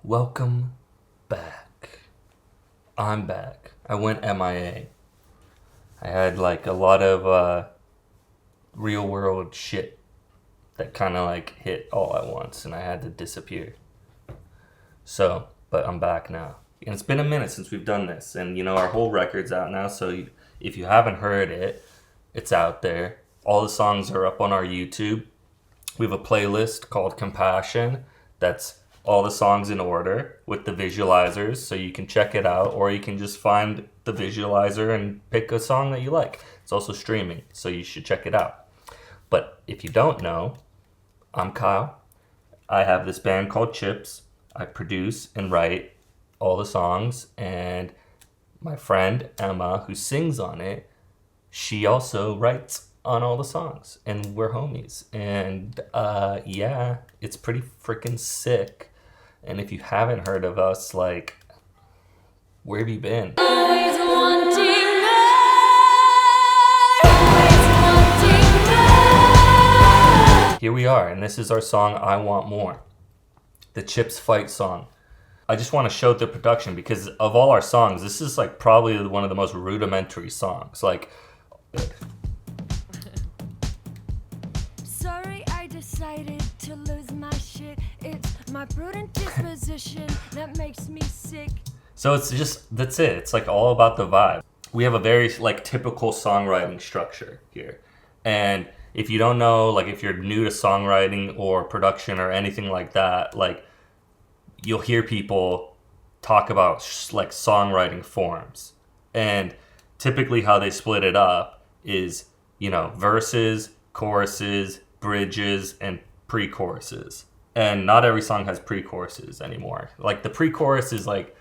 Welcome back. I'm back. I went MIA. I had like a lot of real world shit that kind of like hit all at once and I had to disappear. So, but I'm back now. And it's been a minute since we've done this. And you know, our whole record's out now. So if you haven't heard it, it's out there. All the songs are up on our YouTube. We have a playlist called Compassion that's all the songs in order with the visualizers, so you can check it out, or you can just find the visualizer and pick a song that you like. It's also streaming, so you should check it out. But if you don't know, I'm Kyle. I have this band called CHiPS. I produce and write all the songs, and my friend Emma, who sings on it, she also writes on all the songs, and we're homies. And yeah, it's pretty freaking sick. And if you haven't heard of us, like, where have you been? Always wanting more. Here we are, and this is our song, I Want More. The CHiPS fight song. I just want to show the production because of all our songs, this is like probably one of the most rudimentary songs. Like, Sorry, I decided to lose my shit. It's my prudent disposition that makes me sick. so it's just, that's it. It's like all about the vibe. We have a very like typical songwriting structure here. And if you don't know, like if you're new to songwriting or production or anything like that, like you'll hear people talk about like songwriting forms. And typically how they split it up is, you know, verses, choruses, bridges, and pre-choruses. And not every song has pre-choruses anymore. Like the pre-chorus is like,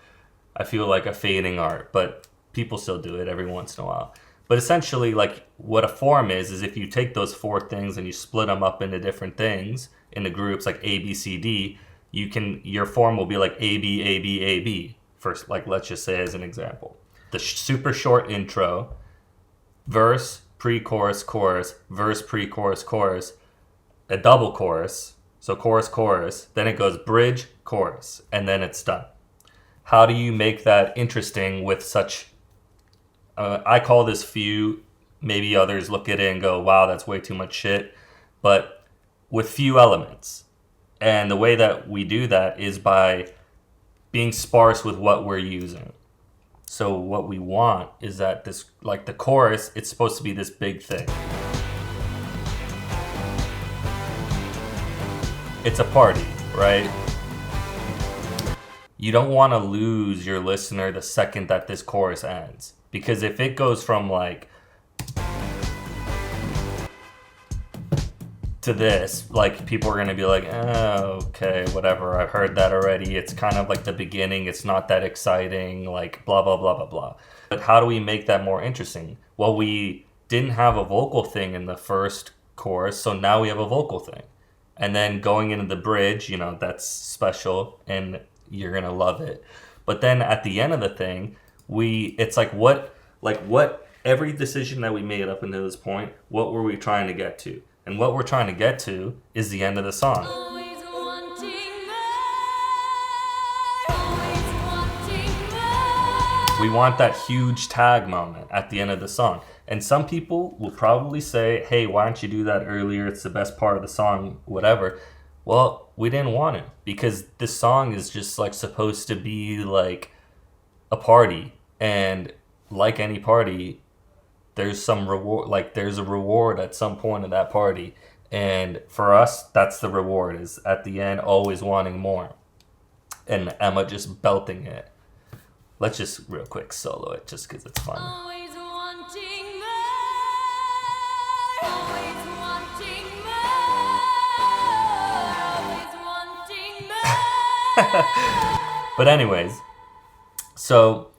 I feel like a fading art, but people still do it every once in a while. But essentially, like what a form is if you take those four things and you split them up into different things into groups like A, B, C, D, your form will be like A, B, A, B, A, B. First, like let's just say as an example. The super short intro, verse, pre-chorus, chorus, verse, pre-chorus, chorus, a double chorus, so chorus, chorus, then it goes bridge, chorus, and then it's done. How do you make that interesting with such, I call this few, maybe others look at it and go, wow, that's way too much shit, but with few elements. And the way that we do that is by being sparse with what we're using. So what we want is that this, like the chorus, it's supposed to be this big thing. It's a party, right? You don't want to lose your listener the second that this chorus ends. Because if it goes from like to this, like people are going to be like, oh, okay, whatever, I've heard that already. It's kind of like the beginning. It's not that exciting, like blah, blah, blah, blah, blah. But how do we make that more interesting? Well, we didn't have a vocal thing in the first chorus, so now we have a vocal thing. And then going into the bridge, you know, that's special and you're going to love it. But then at the end of the thing, it's like what every decision that we made up until this point, what were we trying to get to? And what we're trying to get to is the end of the song. Always wanting more. Always wanting more. We want that huge tag moment at the end of the song. And some people will probably say, hey, why don't you do that earlier? It's the best part of the song, whatever. Well, we didn't want it because this song is just like supposed to be like a party. And like any party, there's some reward, like there's a reward at some point of that party. And for us, that's the reward, is at the end, always wanting more. And Emma just belting it. Let's just real quick solo it just because it's fun. Always wanting more. Always wanting more. Always wanting more. But anyways, so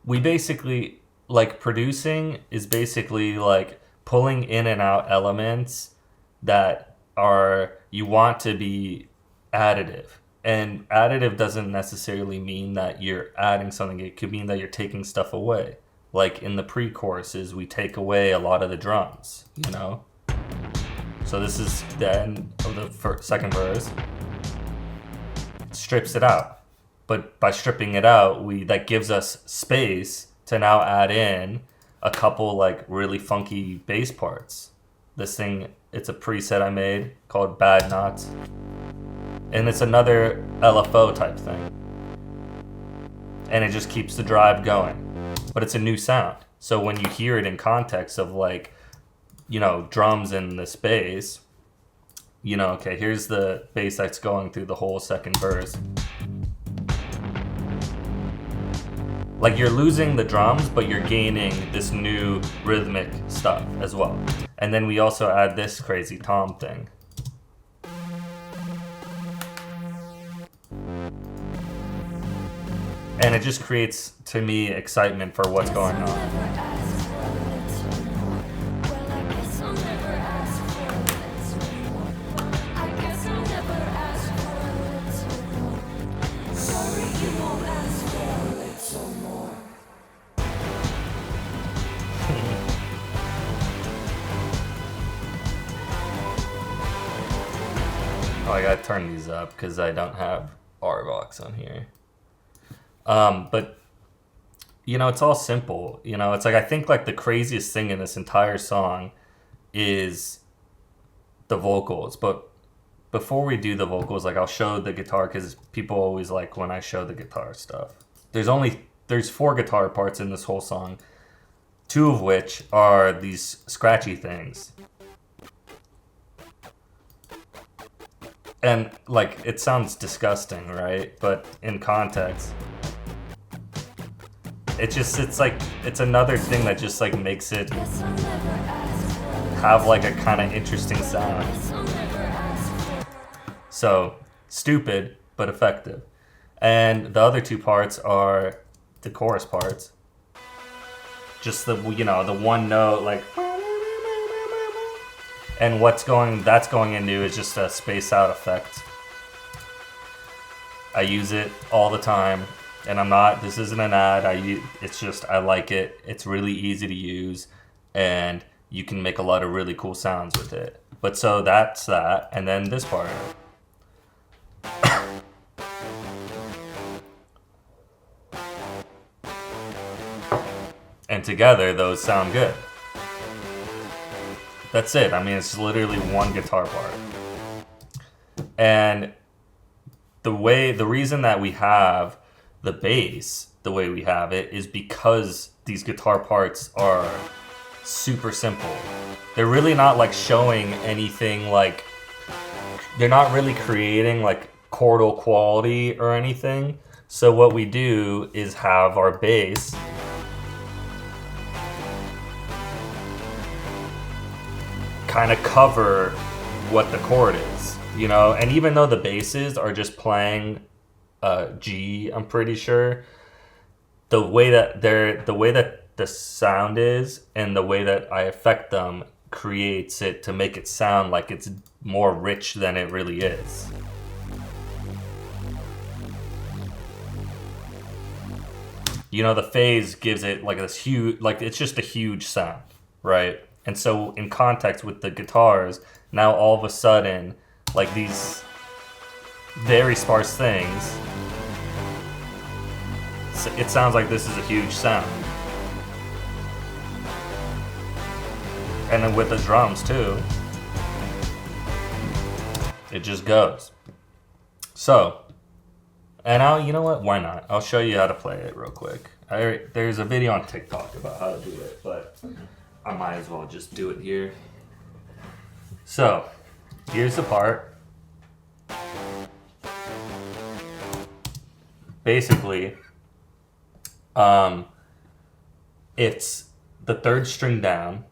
we basically, like producing is basically like pulling in and out elements that you want to be additive. And additive doesn't necessarily mean that you're adding something. It could mean that you're taking stuff away. Like in the pre-choruses, we take away a lot of the drums, you know? So this is the end of the second verse. Strips it out. but by stripping it out, that gives us space to now add in a couple like really funky bass parts. This thing, it's a preset I made called Bad Knots. And it's another LFO type thing. And it just keeps the drive going. But it's a new sound. So when you hear it in context of like, drums and this bass, okay, here's the bass that's going through the whole second verse. Like you're losing the drums, but you're gaining this new rhythmic stuff as well. And then we also add this crazy tom thing. And it just creates, to me, excitement for what's going on. Oh, I gotta turn these up because I don't have RVox on here. But it's all simple. It's like I think like the craziest thing in this entire song is the vocals. But before we do the vocals, like I'll show the guitar because people always like when I show the guitar stuff. There's 4 guitar parts in this whole song, 2 of which are these scratchy things. And like it sounds disgusting, right? But in context, it's another thing that just like makes it have like a kind of interesting sound. So stupid but effective. And the other 2 parts are the chorus parts. Just the the one note like, and that's going into is just a space out effect. I use it all the time. And this isn't an ad, I like it. It's really easy to use, and you can make a lot of really cool sounds with it. But so that's that, and then this part. And together, those sound good. That's it. I mean, it's literally one guitar part. And the reason that we have the bass the way we have it is because these guitar parts are super simple. They're really not like showing anything, like they're not really creating like chordal quality or anything. So what we do is have our bass kind of cover what the chord is, and even though the basses are just playing G, I'm pretty sure the way that the sound is and the way that I affect them creates it to make it sound like it's more rich than it really is. The phase gives it like this huge, like it's just a huge sound, right? And so in context with the guitars, now all of a sudden, like these very sparse things, it sounds like this is a huge sound. And then with the drums too, it just goes. So, and you know what? Why not? I'll show you how to play it real quick. There's a video on TikTok about how to do it, but I might as well just do it here. So, here's the part. Basically, it's the 3rd string down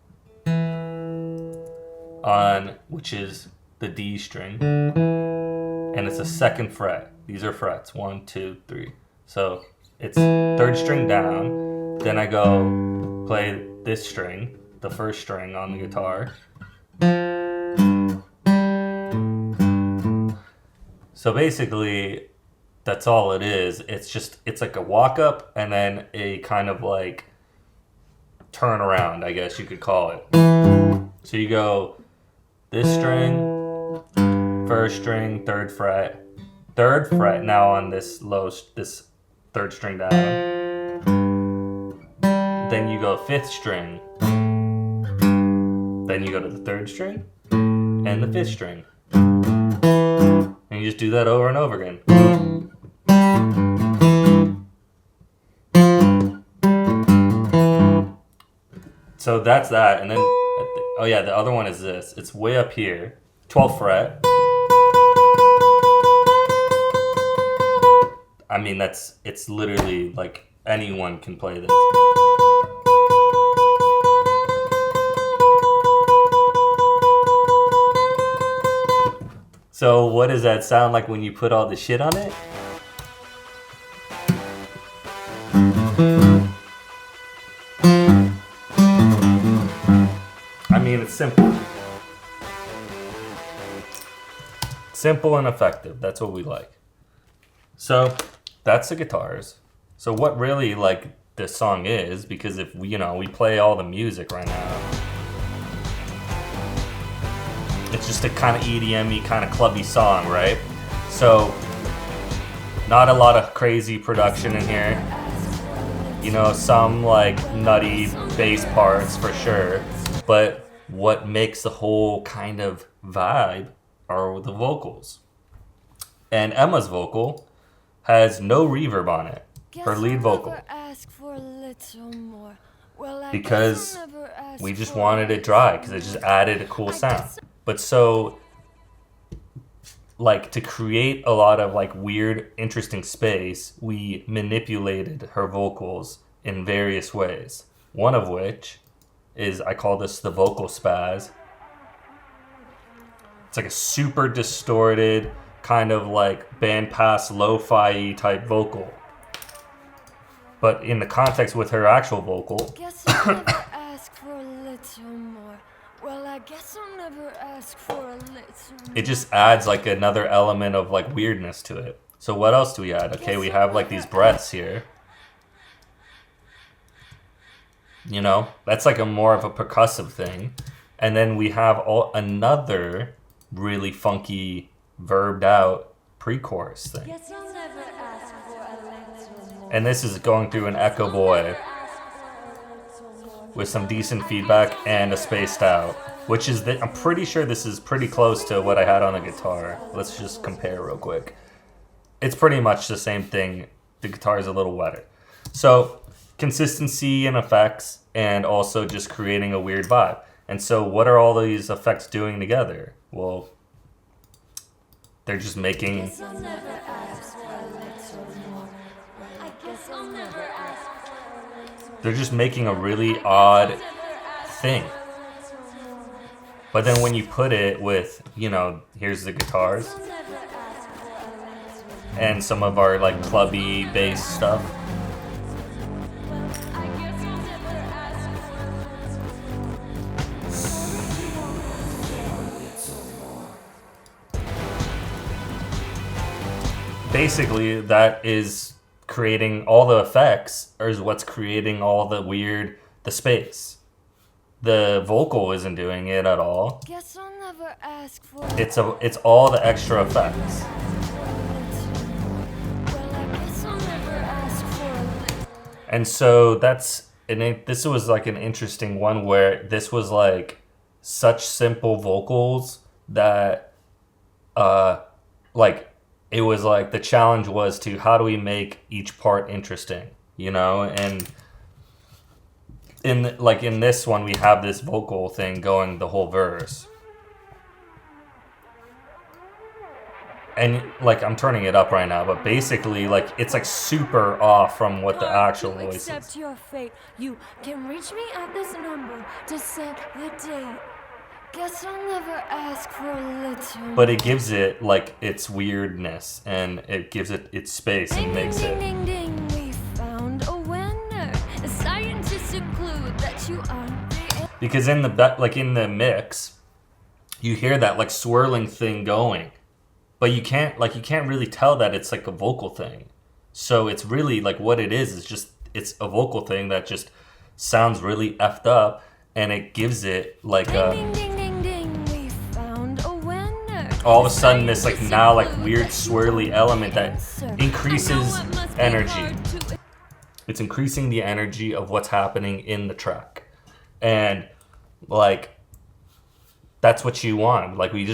on, which is the D string, and it's a 2nd fret. These are frets, 1, 2, 3. So it's 3rd string down, then I go play this string, the 1st string on the guitar. So basically, that's all it is. It's like a walk up and then a kind of like turn around, I guess you could call it. So you go this string, 1st string, 3rd fret, third fret now on this this third string down. Then you go fifth string. Then you go to the third string and the fifth string. And you just do that over and over again. So that's that. And then, oh yeah, the other one is this. It's way up here, 12th fret. I mean, it's literally like anyone can play this. So what does that sound like when you put all the shit on it? I mean, it's simple. Simple and effective. That's what we like. So that's the guitars. So what really like this song is, because if we play all the music right now, it's just a kind of EDM-y, kind of clubby song, right? So not a lot of crazy production in here. You know, some like nutty bass parts for sure. But what makes the whole kind of vibe are the vocals. And Emma's vocal has no reverb on it. Her lead vocal. Because we just wanted it dry, because it just added a cool sound. But so, like, to create a lot of like weird, interesting space, we manipulated her vocals in various ways. One of which is, I call this the vocal spaz. It's like a super distorted, kind of like bandpass, lo-fi type vocal. But in the context with her actual vocal, Guess I'll never ask for a little more. Well, I guess I'll never ask for a little more. it just adds like another element of like weirdness to it. So what else do we add? Okay, we have like these breaths here. You know, that's like a more of a percussive thing. And then we have another really funky, verbed out pre-chorus thing. Guess I'll never ask for a little more. And this is going through an Echo Boy with some decent feedback and a spaced out, which is I'm pretty sure this is pretty close to what I had on the guitar. Let's just compare real quick. It's pretty much the same thing. The guitar is a little wetter. So consistency and effects, and also just creating a weird vibe. And so what are all these effects doing together? Well, they're just making... Guess I'll never ask for a little more. I guess I'll never ask for a little more. They're just making a really odd thing. But then when you put it with, you know, here's the guitars and some of our like clubby bass stuff. Basically, that is creating all the effects, or is what's creating all the the space. The vocal isn't doing it at all. Guess I'll never ask for It's all the extra effects. Well, I guess I'll never ask for a little. And so this was like an interesting one where this was like such simple vocals that like it was like the challenge was to how do we make each part interesting, you know? And in this one we have this vocal thing going the whole verse. And like I'm turning it up right now, but basically like it's like super off from what the actual voice is. Accept your fate. You can reach me at this number to set the date. Guess I'll never ask for a little. But it gives it like its weirdness, and it gives it its space and makes it. Ding, ding, ding, we found a winner. The scientists conclude that you are the... Because in the mix, you hear that like swirling thing going, but you can't really tell that it's like a vocal thing. So it's really like what it is just it's a vocal thing that just sounds really effed up, and it gives it like Ding, ding, ding, ding, we found a winner. all of a sudden this like now like weird swirly element that increases energy. It's increasing the energy of what's happening in the track. And like that's what you want. Like we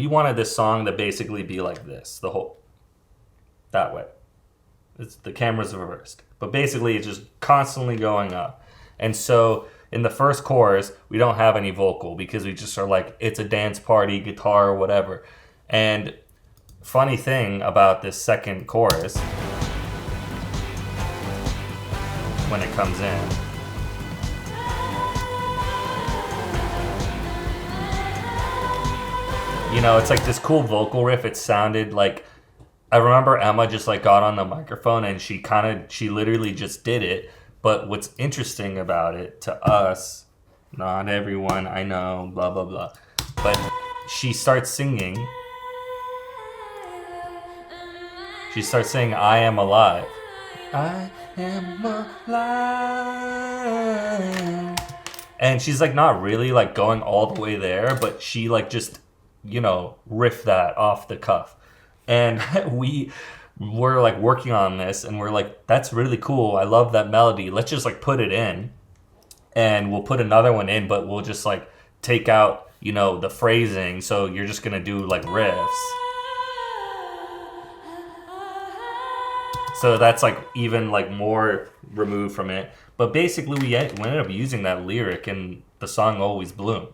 wanted this song to basically be like this, that way. It's the camera's reversed. But basically it's just constantly going up. And so in the first chorus, we don't have any vocal because we just are like, it's a dance party, guitar, or whatever. And funny thing about this second chorus, when it comes in, you know, it's like this cool vocal riff. It sounded like, I remember Emma just like got on the microphone and she literally just did it. But what's interesting about it to us, not everyone, I know, blah, blah, blah. But she starts singing. She starts saying, I am alive. I am alive. And she's like not really like going all the way there, but she like just, you know, riffed that off the cuff. And we're like working on this and we're like, that's really cool. I love that melody. Let's just like put it in and we'll put another one in, but we'll just like take out, you know, the phrasing. So you're just going to do like riffs. So that's like even like more removed from it. But basically we ended up using that lyric in the song Always Bloom.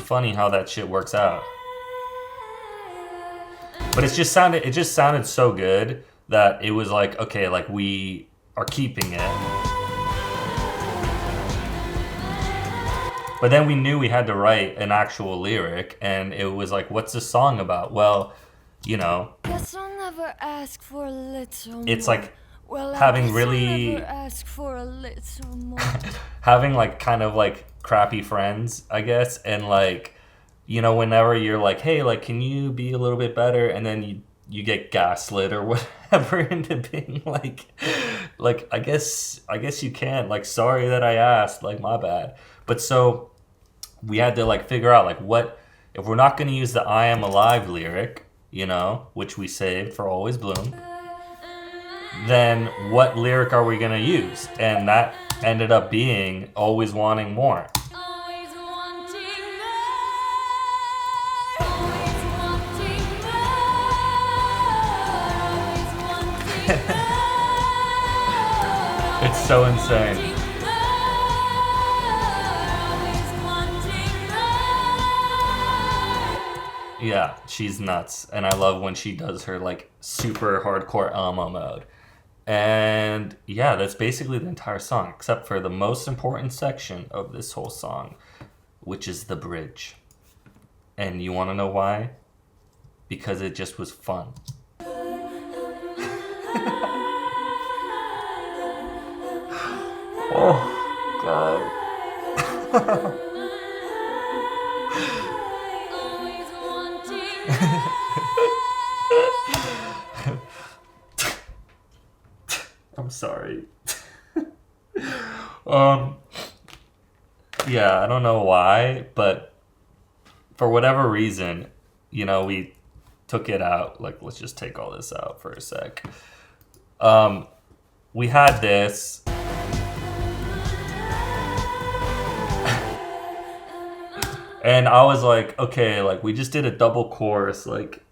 Funny how that shit works out. But it just sounded so good that it was like, okay, like we are keeping it. But then we knew we had to write an actual lyric and it was like, what's this song about? Well, you know, guess I'll never ask for a little it's more. like Well, having I'll really never ask for a little more. having like kind of like crappy friends, I guess, and like, you know, whenever you're like, hey, like, can you be a little bit better, and then you get gaslit or whatever into being like I guess you can't, like, sorry that I asked, like, my bad. But so we had to like figure out like what if we're not going to use the I am alive lyric, you know, which we saved for Always Bloom, then what lyric are we going to use? And that ended up being Always Wanting More. It's so insane. Yeah, she's nuts. And I love when she does her like super hardcore Elmo mode. And yeah, that's basically the entire song, except for the most important section of this whole song, which is the bridge. And you want to know why? Because it just was fun. Oh, God. I'm sorry. Yeah, I don't know why, but for whatever reason, you know, we took it out. Like, let's just take all this out for a sec. We had this. And I was like, okay, like we just did a double chorus, like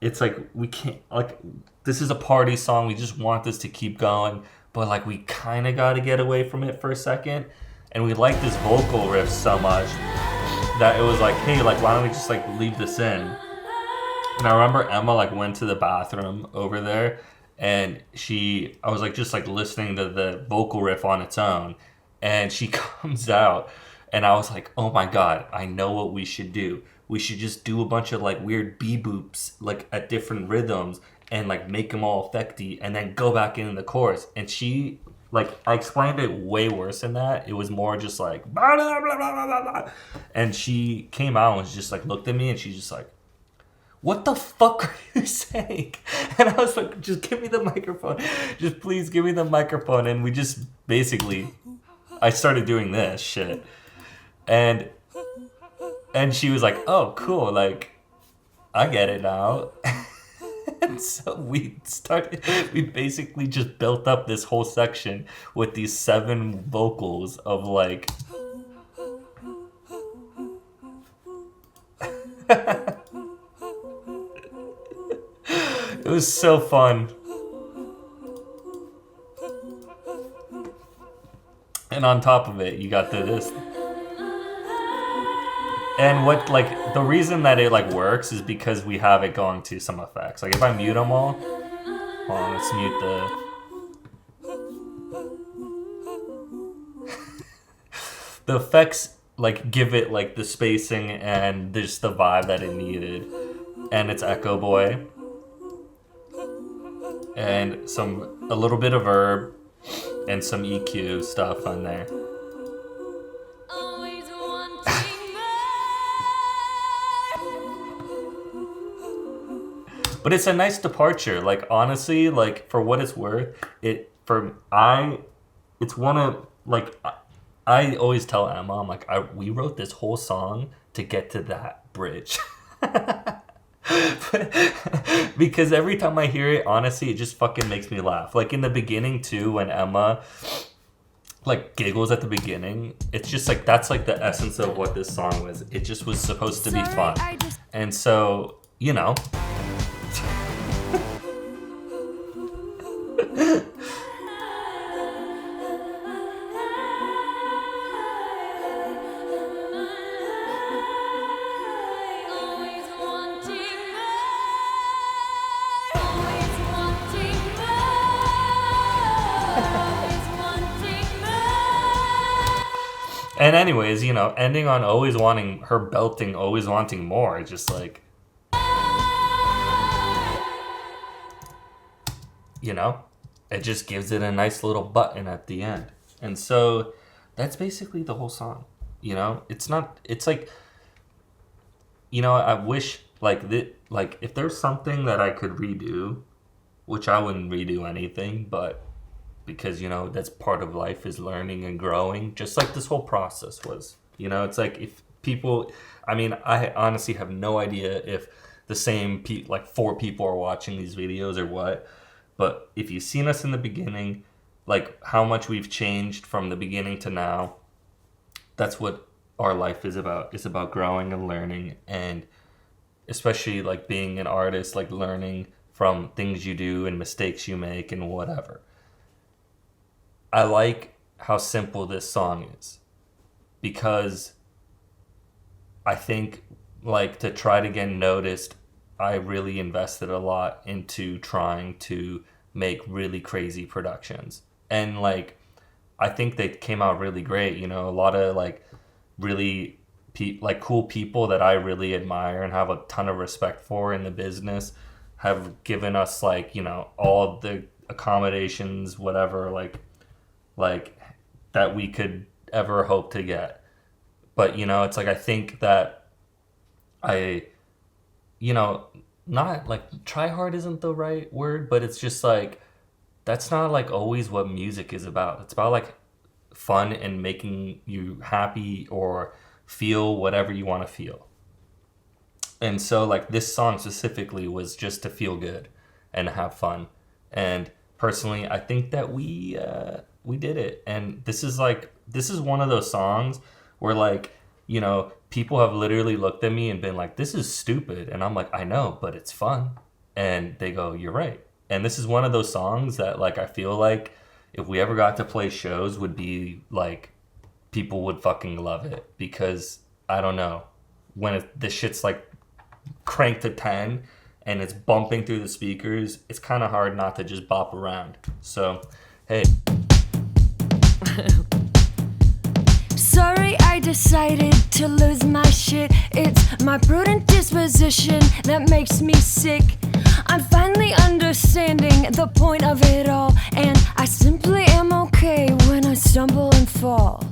it's like we can't, like this is a party song, we just want this to keep going, but like we kind of got to get away from it for a second, and we like this vocal riff so much that it was like, hey, like why don't we just like leave this in? And I remember Emma like went to the bathroom over there, and I was like just like listening to the vocal riff on its own, and she comes out. And I was like, oh my God, I know what we should do. We should just do a bunch of like weird beboops like at different rhythms and like make them all effecty and then go back in the chorus. And she, like, I explained it way worse than that. It was more just like, blah, blah, blah, blah, blah, blah. And she came out and was just like, looked at me and she's just like, what the fuck are you saying? And I was like, just give me the microphone. Just please give me the microphone. And we just basically, I started doing this shit. And she was like, oh, cool. Like, I get it now. And so we basically just built up this whole section with these 7 vocals of like, it was so fun. And on top of it, you got this. And what, like, the reason that it, like, works is because we have it going to some effects. Like, if I mute them all, hold on, let's mute the effects, like, give it, like, the spacing and just the vibe that it needed. And it's Echo Boy. And a little bit of verb and some EQ stuff on there. But it's a nice departure. Like, honestly, like, for what it's worth, it's one of, like, I always tell Emma, I'm like, we wrote this whole song to get to that bridge. Because every time I hear it, honestly, it just fucking makes me laugh. Like, in the beginning, too, when Emma, like, giggles at the beginning, it's just, like, that's, like, the essence of what this song was. It just was supposed to be fun. And so, you know... And anyways, you know, ending on always wanting, her belting, always wanting more, it's just like, you know, it just gives it a nice little button at the end. And so that's basically the whole song, you know? It's like, you know, I wish, like, if there's something that I could redo, which I wouldn't redo anything, but because, you know, that's part of life, is learning and growing, just like this whole process was. You know, it's like, if people, I mean, I honestly have no idea if the same, like, 4 people are watching these videos or what, but if you've seen us in the beginning, like, how much we've changed from the beginning to now, that's what our life is about. It's about growing and learning, and especially, like, being an artist, like, learning from things you do and mistakes you make and whatever. I like how simple this song is, because I think, like, to try to get noticed, I really invested a lot into trying to make really crazy productions. And, like, I think they came out really great. You know, a lot of, like, really like cool people that I really admire and have a ton of respect for in the business have given us, like, you know, all the accommodations, whatever, like that we could ever hope to get. But, you know, it's like, I think that you know, not like try hard isn't the right word, but it's just like, that's not, like, always what music is about. It's about, like, fun and making you happy or feel whatever you want to feel. And so, like, this song specifically was just to feel good and have fun. And personally, I think that we did it. And this is one of those songs where, like, you know, people have literally looked at me and been like, this is stupid. And I'm like, I know, but it's fun. And they go, you're right. And this is one of those songs that, like, I feel like if we ever got to play shows, would be, like, people would fucking love it. Because, I don't know, when this shit's, like, cranked to 10 and it's bumping through the speakers, it's kind of hard not to just bop around. So, hey. Sorry, I decided to lose my shit. It's my prudent disposition that makes me sick. I'm finally understanding the point of it all, and I simply am okay when I stumble and fall.